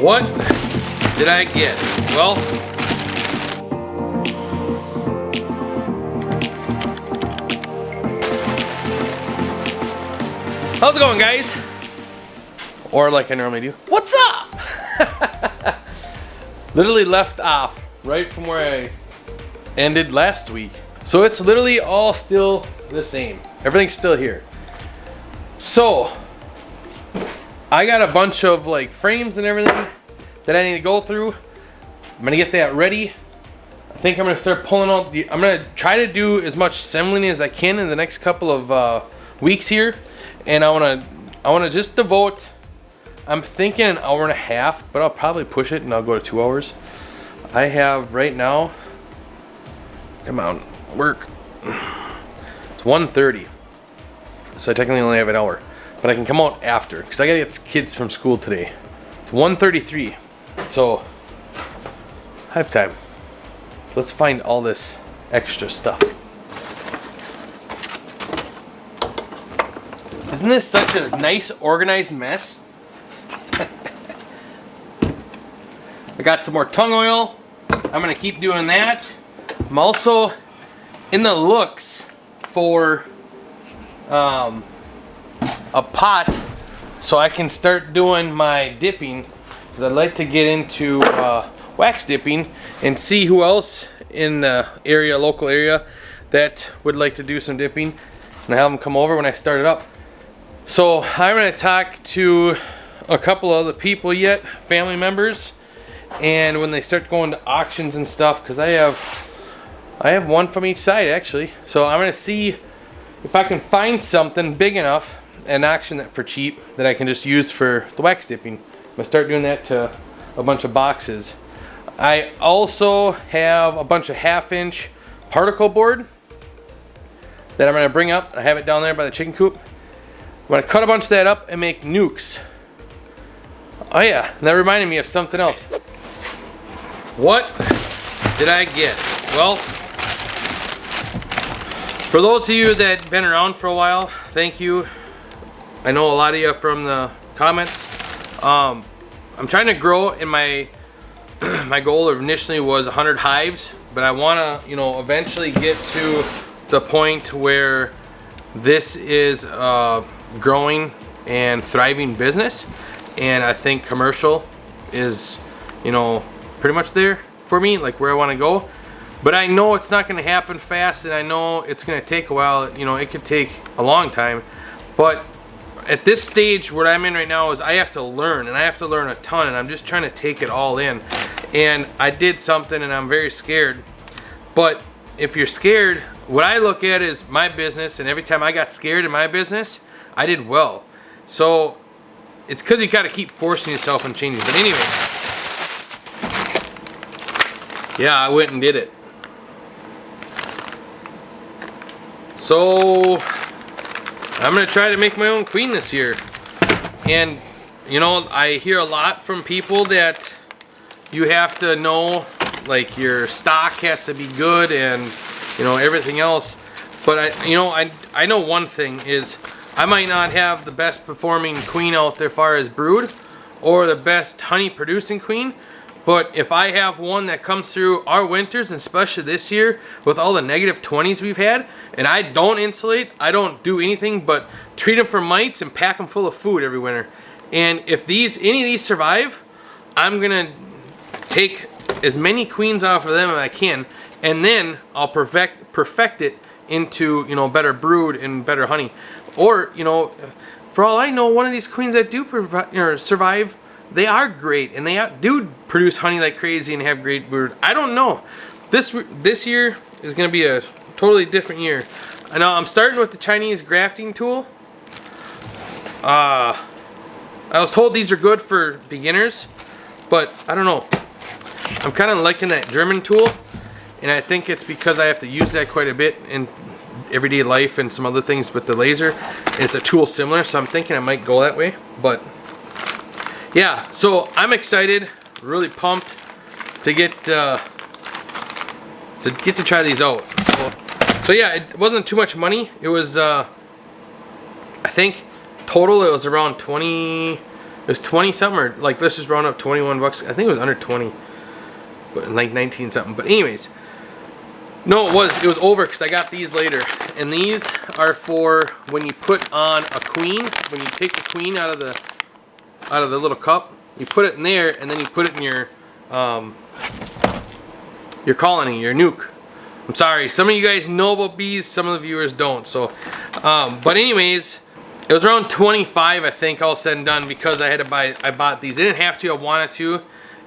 What did I get? Well, how's it going, guys? Or like I normally do, what's up? Literally left off right from where I ended last week. So it's literally all still the same. Everything's still here. So I got a bunch of like frames and everything that I need to go through. I'm gonna get that ready. I think I'm gonna start pulling out I'm gonna try to do as much assembling as I can in the next couple of weeks here. And I wanna just devote, I'm thinking an hour and a half, but I'll probably push it and I'll go to 2 hours. I have right now, come on, work. It's 1:30. So I technically only have an hour. But I can come out after, because I gotta get kids from school today. It's 1:33, so I have time. So let's find all this extra stuff. Isn't this such a nice, organized mess? I got some more tung oil. I'm gonna keep doing that. I'm also in the looks for a pot so I can start doing my dipping, because I'd like to get into wax dipping and see who else in the area, local area, that would like to do some dipping, and I have them come over when I start it up. So I'm going to talk to a couple other people yet, family members, and when they start going to auctions and stuff, because I have one from each side actually. So I'm going to see if I can find something big enough, an auction that for cheap, that I can just use for the wax dipping. I'm gonna start doing that to a bunch of boxes. I also have a bunch of 1/2-inch particle board that I'm gonna bring up. I have it down there by the chicken coop. I'm gonna cut a bunch of that up and make nukes. Oh yeah, and that reminded me of something else. What did I get? Well, for those of you that have been around for a while, thank you. I know a lot of you from the comments. I'm trying to grow, and my goal initially was 100 hives, but I want to, eventually get to the point where this is a growing and thriving business, and I think commercial is, pretty much there for me, like where I want to go. But I know it's not going to happen fast, and I know it's going to take a while. It could take a long time, but at this stage, what I'm in right now is I have to learn, and I have to learn a ton, and I'm just trying to take it all in. And I did something, and I'm very scared. But if you're scared, what I look at is my business, and every time I got scared in my business, I did well. So it's because you got to keep forcing yourself and changing. But anyway, yeah, I went and did it. So I'm gonna try to make my own queen this year. And I hear a lot from people that you have to know, like, your stock has to be good and everything else. But I know one thing is I might not have the best performing queen out there far as brood or the best honey producing queen, but if I have one that comes through our winters, and especially this year with all the -20s we've had, and I don't insulate, I don't do anything but treat them for mites and pack them full of food every winter. And if any of these survive, I'm gonna take as many queens off of them as I can, and then I'll perfect it into better brood and better honey. Or for all I know, one of these queens that do survive, they are great, and they do produce honey like crazy and have great brood. I don't know. This year is going to be a totally different year. I know I'm starting with the Chinese grafting tool. I was told these are good for beginners, but I don't know. I'm kind of liking that German tool, and I think it's because I have to use that quite a bit in everyday life and some other things with the laser. It's a tool similar, so I'm thinking I might go that way, but yeah, so I'm excited, really pumped to get to try these out. So yeah, it wasn't too much money. It was I think total it was around 20. It was 20 something, or like let's just round up 21 bucks. I think it was under 20, but like 19 something. But anyways, no, it was over because I got these later, and these are for when you put on a queen. When you take the queen out of the little cup, you put it in there, and then you put it in your colony, your nuke. I'm sorry, some of you guys know about bees, some of the viewers don't. So, but anyways, it was around 25, I think, all said and done, because I bought these. I didn't have to, I wanted to.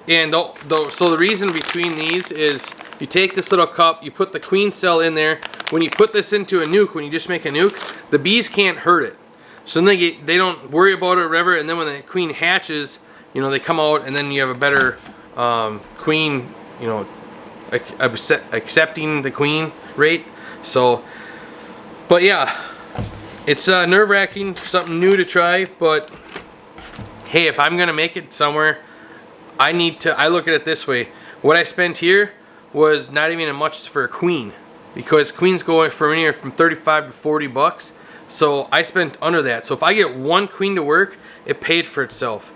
And so the reason between these is you take this little cup, you put the queen cell in there. When you put this into a nuke, when you just make a nuke, the bees can't hurt it. So then they don't worry about it or whatever, and then when the queen hatches, you know, they come out, and then you have a better queen, you know, accepting the queen rate. So, but yeah, it's nerve-wracking, something new to try, but hey, if I'm gonna make it somewhere, I look at it this way. What I spent here was not even as much for a queen, because queens go from anywhere from 35 to 40 bucks. So I spent under that. So if I get one queen to work, it paid for itself.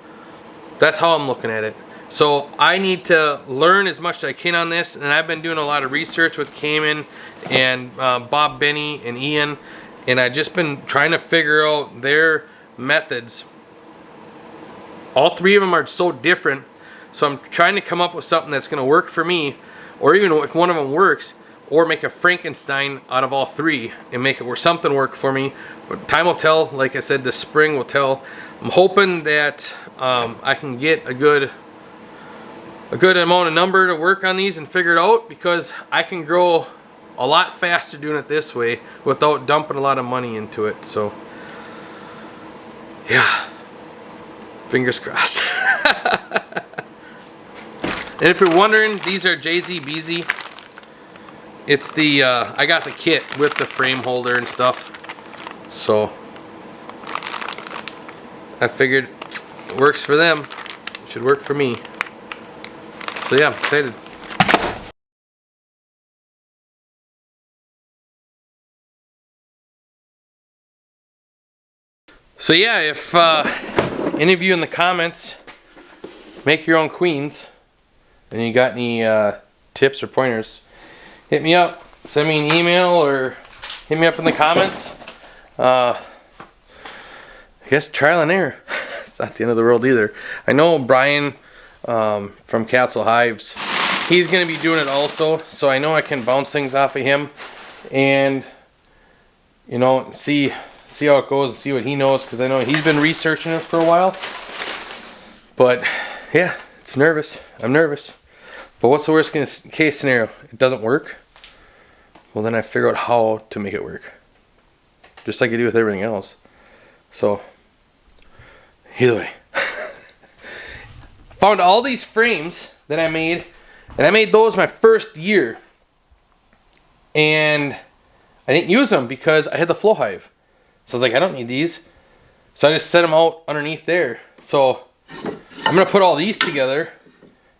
That's how I'm looking at it. So I need to learn as much as I can on this, and I've been doing a lot of research with Cayman and Bob Benny and Ian, and I've just been trying to figure out their methods. All three of them are so different, so I'm trying to come up with something that's going to work for me, or even if one of them works, or make a Frankenstein out of all three and make it where something work for me. But time will tell. Like I said, the spring will tell. I'm hoping that I can get a good amount of number to work on these and figure it out, because I can grow a lot faster doing it this way without dumping a lot of money into it. So yeah, fingers crossed. And if you're wondering, these are JZBZ. It's the I got the kit with the frame holder and stuff, so I figured it works for them, it should work for me. So yeah, I'm excited. So yeah, if any of you in the comments make your own queens and you got any tips or pointers, hit me up, send me an email, or hit me up in the comments. I guess trial and error. It's not the end of the world either. I know Brian from Castle Hives, he's going to be doing it also, so I know I can bounce things off of him and, you know, see how it goes and see what he knows, because I know he's been researching it for a while. But yeah, it's nervous. I'm nervous. But what's the worst case scenario? It doesn't work. Well, then I figure out how to make it work, just like I do with everything else. So either way, found all these frames that I made, and I made those my first year, and I didn't use them because I had the flow hive. So I was like, I don't need these, so I just set them out underneath there. So I'm gonna put all these together,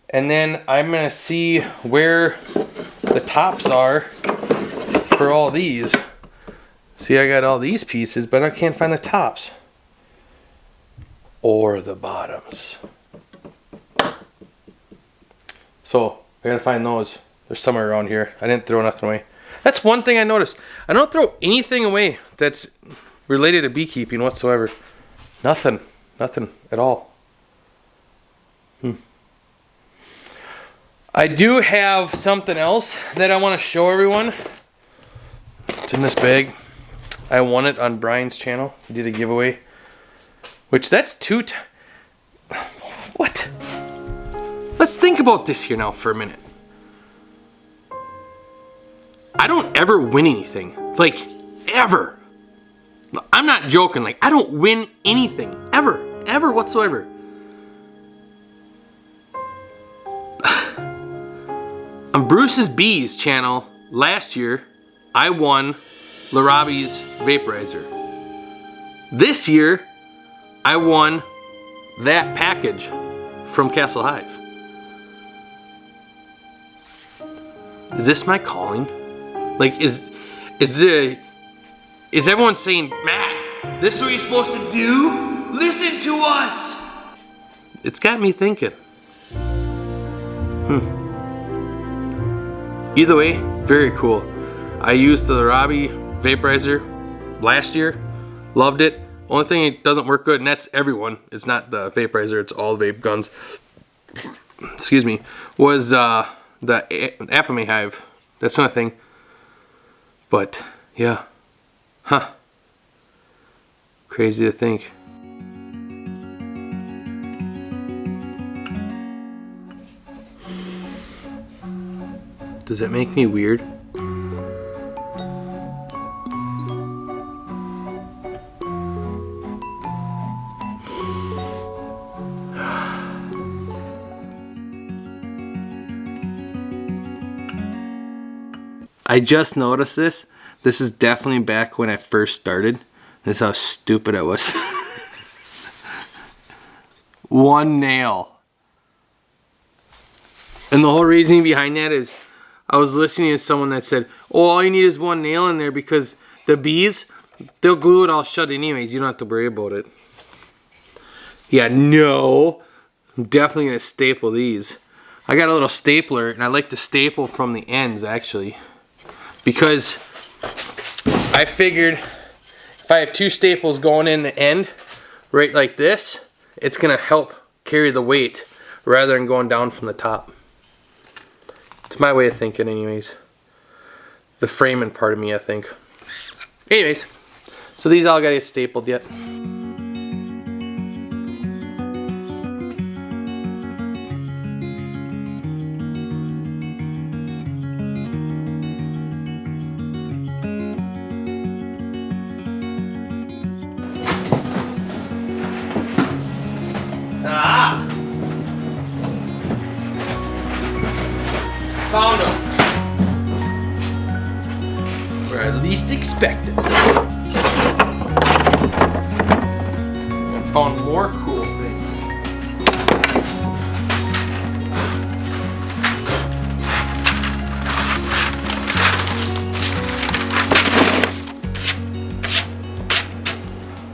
and then I'm gonna see where the tops are for all these. See, I got all these pieces, but I can't find the tops or the bottoms. So I gotta find those. They're somewhere around here. I didn't throw nothing away. That's one thing I noticed. I don't throw anything away that's related to beekeeping whatsoever. Nothing at all. I do have something else that I want to show everyone. It's in this bag. I won it on Brian's channel. He did a giveaway, which that's what? Let's think about this here now for a minute. I don't ever win anything, like ever. I'm not joking, like I don't win anything ever whatsoever. On Bruce's Bees channel last year, I won Larabi's vaporizer. This year, I won that package from Castle Hive. Is this my calling? Like, is everyone saying, Matt, this is what you're supposed to do? Listen to us! it's got me thinking. Either way, very cool. I used the Robbie vaporizer last year, loved it. Only thing it doesn't work good, and that's everyone, it's not the vaporizer, it's all vape guns, excuse me, was the Apame Hive. That's the only thing. But yeah, crazy to think. Does that make me weird? I just noticed this. This is definitely back when I first started. This is how stupid I was. One nail. And the whole reasoning behind that is I was listening to someone that said, oh, all you need is one nail in there because the bees, they'll glue it all shut anyways. You don't have to worry about it. Yeah, no. I'm definitely going to staple these. I got a little stapler, and I like to staple from the ends, actually. Because I figured if I have two staples going in the end, right like this, it's going to help carry the weight rather than going down from the top. It's my way of thinking anyways. The framing part of me, I think. Anyways, so these all got to get stapled yet. Found them. Where I least expected. Found more cool things.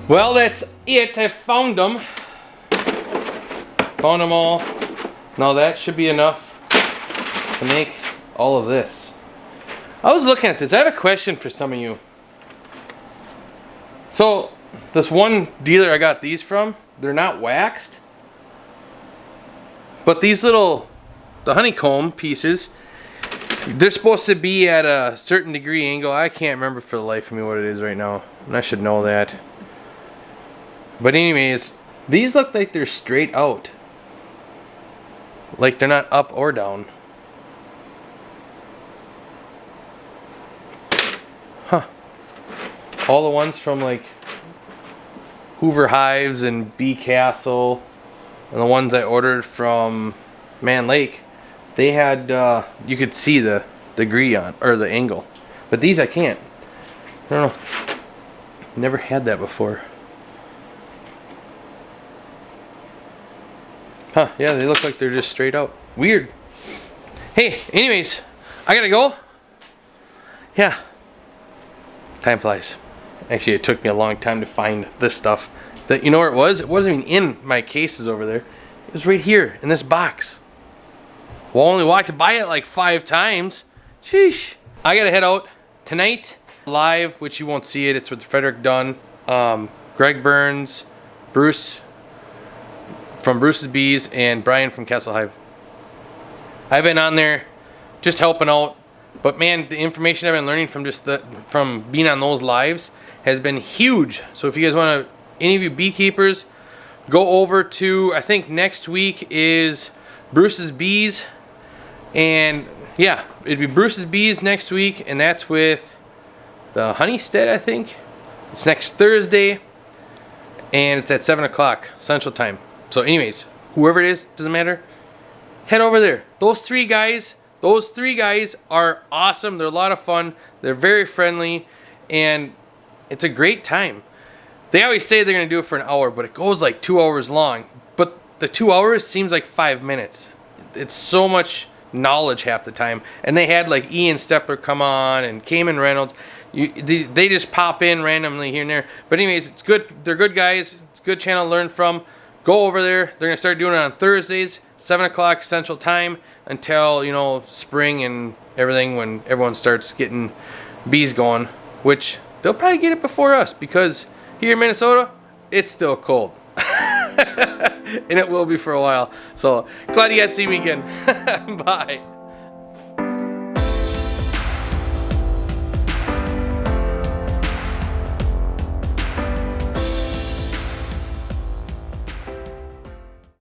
Well, that's it. I found them. Found them all. Now that should be enough to make all of this. I was looking at this. I have a question for some of you. So, this one dealer I got these from, they're not waxed. But these little, the honeycomb pieces, they're supposed to be at a certain degree angle. I can't remember for the life of me what it is right now. And I should know that. But anyways, these look like they're straight out. Like they're not up or down. Huh. All the ones from like Hoover Hives and Bee Castle and the ones I ordered from Man Lake, they had you could see the degree on, or the angle. But these I can't. I don't know. Never had that before. Huh, yeah, they look like they're just straight out. Weird. Hey, anyways, I gotta go. Yeah. Time flies. Actually, it took me a long time to find this stuff. That, you know where it was? It wasn't even in my cases over there. It was right here in this box. Well, I only walked to buy it like 5 times. Sheesh. I gotta head out tonight live, which you won't see it. It's with Frederick Dunn, Greg Burns, Bruce from Bruce's Bees, and Brian from Castle Hive. I've been on there just helping out. But man, the information I've been learning from from being on those lives has been huge. So if you guys want to, any of you beekeepers, go over to, I think next week is Bruce's Bees. And yeah, it'd be Bruce's Bees next week, and that's with the Homestead, I think. It's next Thursday, and it's at 7 o'clock Central Time. So anyways, whoever it is, doesn't matter. Head over there. Those three guys are awesome. They're a lot of fun. They're very friendly, and it's a great time. They always say they're going to do it for an hour, but it goes like 2 hours long. But the 2 hours seems like 5 minutes. It's so much knowledge half the time. And they had like Ian Stepler come on and Cayman Reynolds. They just pop in randomly here and there. But anyways, it's good. They're good guys. It's a good channel to learn from. go over there. They're gonna start doing it on Thursdays, 7 o'clock Central Time, until, you know, spring and everything, when everyone starts getting bees going, which they'll probably get it before us, because here in Minnesota it's still cold. And it will be for a while. So glad you guys see me again. Bye.